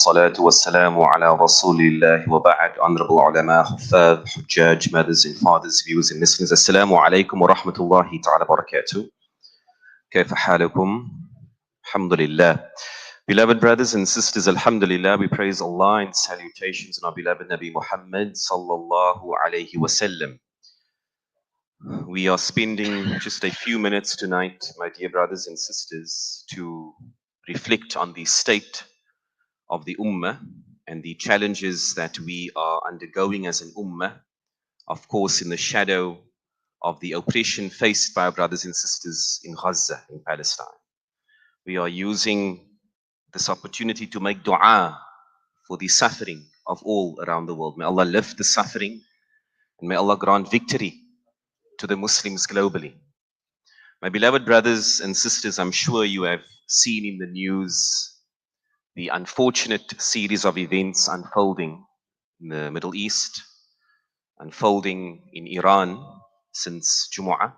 الصلاة والسلام على رسول الله وبعد. Honorable ulama, huffaz, hujjaj, mothers and fathers, viewers and listeners, Assalamu alaikum wa rahmatullahi ta'ala barakatuh. كيف حالكم? Alhamdulillah. Beloved brothers and sisters, Alhamdulillah, we praise Allah and salutations on our beloved Nabi Muhammad sallallahu alayhi wasallam. We are spending just a few minutes tonight, my dear brothers and sisters, to reflect on the state of the ummah and the challenges that we are undergoing as an ummah, of course, in the shadow of the oppression faced by our brothers and sisters in Gaza, in Palestine. We are using this opportunity to make dua for the suffering of all around the world. May Allah lift the suffering and may Allah grant victory to the Muslims globally. My beloved brothers and sisters, I'm sure you have seen in the news the unfortunate series of events unfolding in the Middle East, unfolding in Iran since Jumu'ah,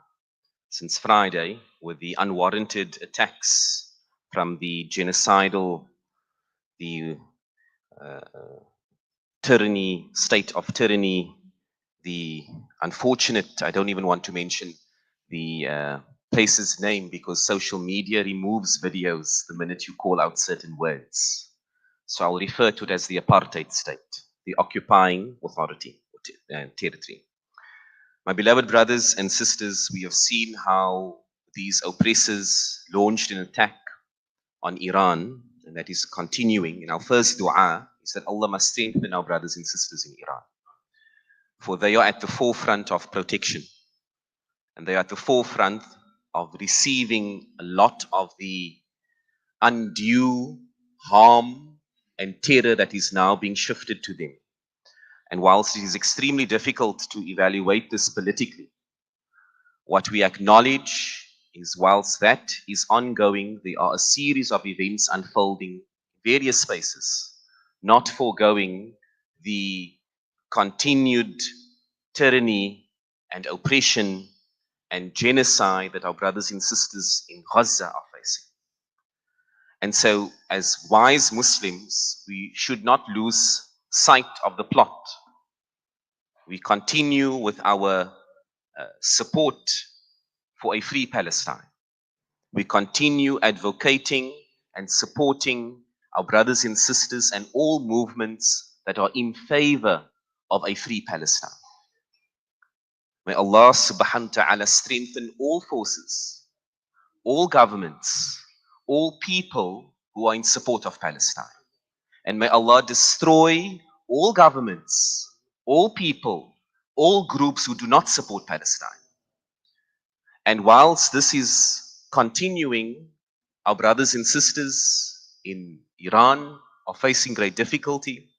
since Friday, with the unwarranted attacks from the genocidal, the tyranny, state of tyranny, the unfortunate, I don't even want to mention the place's name because social media removes videos the minute you call out certain words. So I'll refer to it as the apartheid state, the occupying authority, territory. My beloved brothers and sisters, we have seen how these oppressors launched an attack on Iran, and that is continuing. And our first dua is that Allah must strengthen our brothers and sisters in Iran, for they are at the forefront of protection, and they are at the forefront of receiving a lot of the undue harm and terror that is now being shifted to them. And whilst it is extremely difficult to evaluate this politically, what we acknowledge is whilst that is ongoing, there are a series of events unfolding in various spaces, not foregoing the continued tyranny and oppression and genocide that our brothers and sisters in Gaza are facing. And so, as wise Muslims, we should not lose sight of the plot. We continue with our support for a free Palestine. We continue advocating and supporting our brothers and sisters and all movements that are in favor of a free Palestine. May Allah subhanahu wa ta'ala strengthen all forces, all governments, all people who are in support of Palestine. And may Allah destroy all governments, all people, all groups who do not support Palestine. And whilst this is continuing, our brothers and sisters in Iran are facing great difficulty.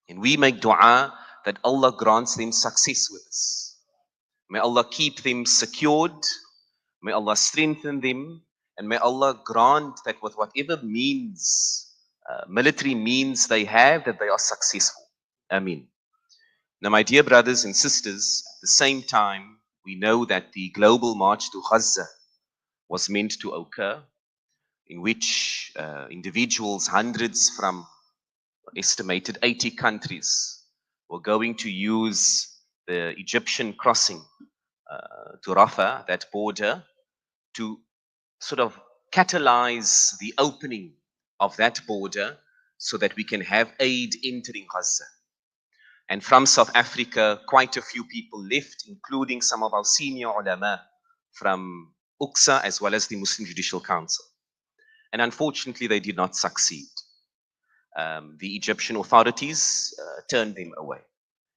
And we make dua that Allah grants them success with us. May Allah keep them secured. May Allah strengthen them. And may Allah grant that with whatever means, military means they have, that they are successful. Ameen. Now, my dear brothers and sisters, at the same time, we know that the global march to Gaza was meant to occur, in which individuals, hundreds from estimated 80 countries, were going to use the Egyptian crossing to Rafah, that border, to sort of catalyze the opening of that border so that we can have aid entering Gaza. And from South Africa, quite a few people left, including some of our senior ulama from UQSA as well as the Muslim Judicial Council. And unfortunately, they did not succeed. The Egyptian authorities turned them away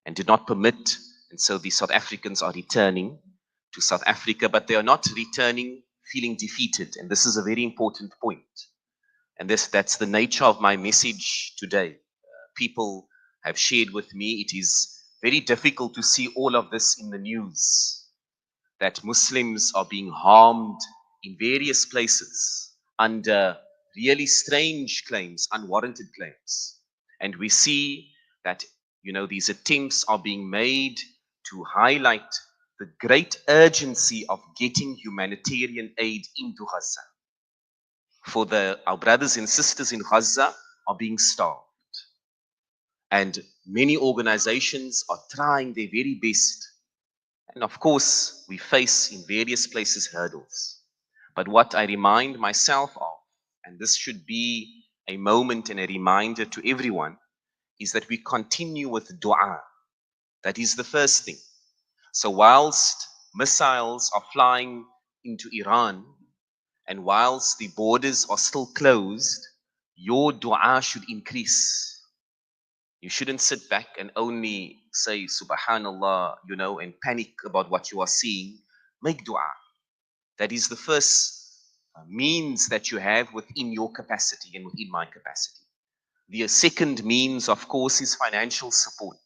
and did not permit. And so the South Africans are returning to South Africa, but they are not returning feeling defeated. And this is a very important point. And that's the nature of my message today. People have shared with me, it is very difficult to see all of this in the news, that Muslims are being harmed in various places under really strange claims, unwarranted claims. And we see that, these attempts are being made to highlight the great urgency of getting humanitarian aid into Gaza. For our brothers and sisters in Gaza are being starved. And many organizations are trying their very best. And of course, we face in various places hurdles. But what I remind myself of, and this should be a moment and a reminder to everyone, is that we continue with dua. That is the first thing. So whilst missiles are flying into Iran, and whilst the borders are still closed, your dua should increase. You shouldn't sit back and only say Subhanallah, and panic about what you are seeing. Make dua. That is the first means that you have within your capacity and within my capacity. The second means, of course, is financial support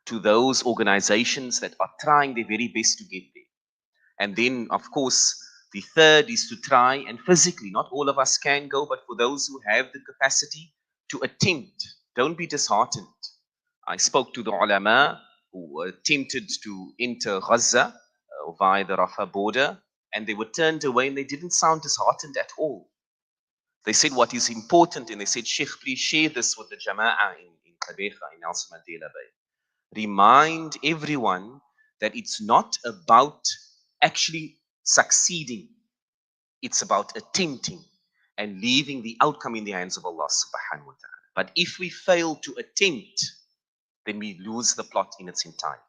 to those organizations that are trying their very best to get there. And then, of course, the third is to try and physically, not all of us can go, but for those who have the capacity to attempt, don't be disheartened. I spoke to the ulama who attempted to enter Gaza via the Rafah border, and they were turned away and they didn't sound disheartened at all. They said what is important, and they said, Sheikh, please share this with the Jama'ah in Qabeqa, in Nelson Mandela Bay. Remind everyone that it's not about actually succeeding, it's about attempting and leaving the outcome in the hands of Allah subhanahu wa ta'ala. But if we fail to attempt, then we lose the plot in its entirety.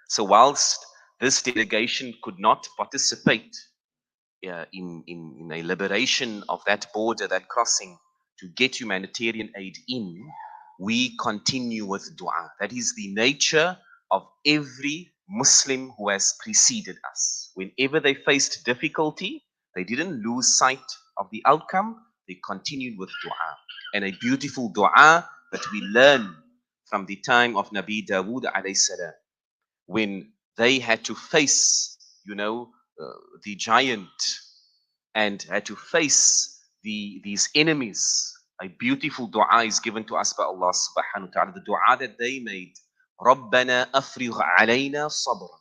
So whilst this delegation could not participate in a liberation of that border, that crossing, to get humanitarian aid in, we continue with dua. That is the nature of every Muslim who has preceded us. Whenever they faced difficulty, they didn't lose sight of the outcome, they continued with dua. And a beautiful dua that we learn from the time of Nabi Dawood alayhi salam, when they had to face, the giant, and had to face these enemies. A beautiful dua is given to us by Allah subhanahu wa ta'ala. The dua that they made, رَبَّنَا أَفْرِغْ عَلَيْنَا صَبْرًا.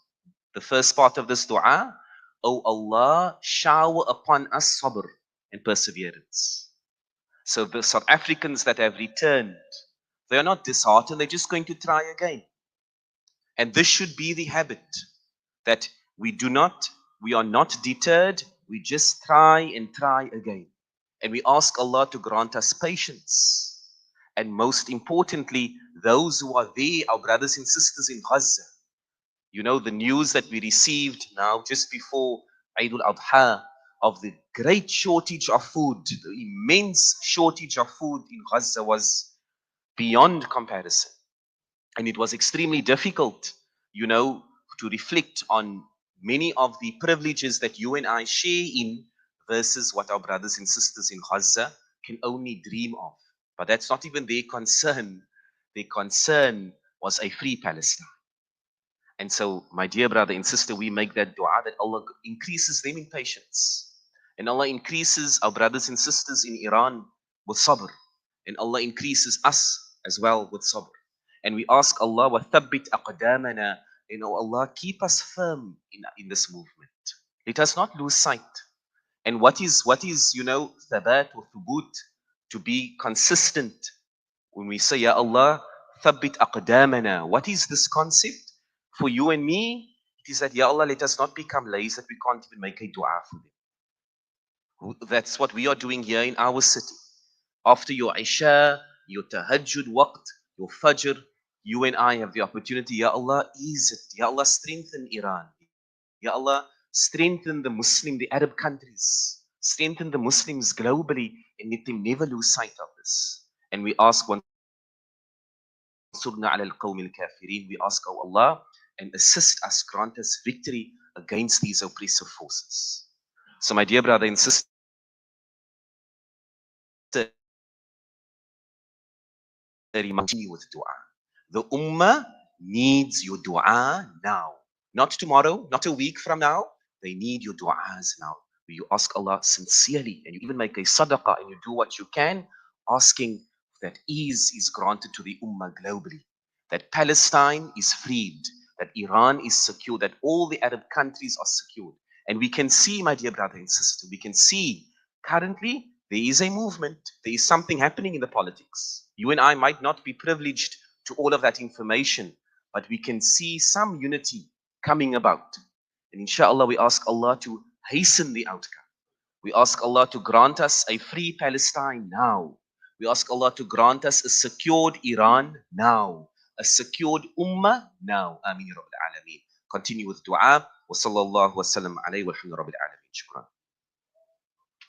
The first part of this dua, O Allah, shower upon us sabr and perseverance. So the South Africans that have returned, they are not disheartened, they're just going to try again. And this should be the habit, that we are not deterred, we just try and try again. And we ask Allah to grant us patience. And most importantly, those who are there, our brothers and sisters in Gaza. The news that we received now just before Eid al-Adha of the great shortage of food, the immense shortage of food in Gaza was beyond comparison. And it was extremely difficult, to reflect on many of the privileges that you and I share in versus what our brothers and sisters in Gaza can only dream of. But that's not even their concern. Their concern was a free Palestine. And so, my dear brother and sister, we make that dua that Allah increases them in patience. And Allah increases our brothers and sisters in Iran with sabr. And Allah increases us as well with sabr. And we ask Allah, وَثَبِّتْ أَقْدَامَنَا, Allah, keep us firm in this movement. Let us not lose sight. And what is thabat or thubut, to be consistent. When we say, Ya Allah, thabbit aqdamana, what is this concept? For you and me, it is that, Ya Allah, let us not become lazy that we can't even make a dua for them. That's what we are doing here in our city. After your Isha, your Tahajjud waqt, your Fajr, you and I have the opportunity, Ya Allah, ease it. Ya Allah, strengthen Iran. Ya Allah, strengthen the Muslim, the Arab countries. Strengthen the Muslims globally and let them never lose sight of this. And we ask we ask, oh Allah, and assist us, grant us victory against these oppressive forces. So my dear brother and sister, continue with dua. The ummah needs your dua now. Not tomorrow, not a week from now. They need your duas now. You ask Allah sincerely, and you even make a sadaqah, and you do what you can, asking that ease is granted to the ummah globally, that Palestine is freed, that Iran is secure, that all the Arab countries are secured. And we can see, my dear brother and sister, we can see currently there is a movement, there is something happening in the politics. You and I might not be privileged to all of that information, but we can see some unity coming about. And inshallah, we ask Allah to hasten the outcome. We ask Allah to grant us a free Palestine now. We ask Allah to grant us a secured Iran now, a secured Ummah now. Ameen ya Rabbil Alameen. Continue with dua. Wa sallallahu wa sallam alayhi wa rabbil alameen. Shukran.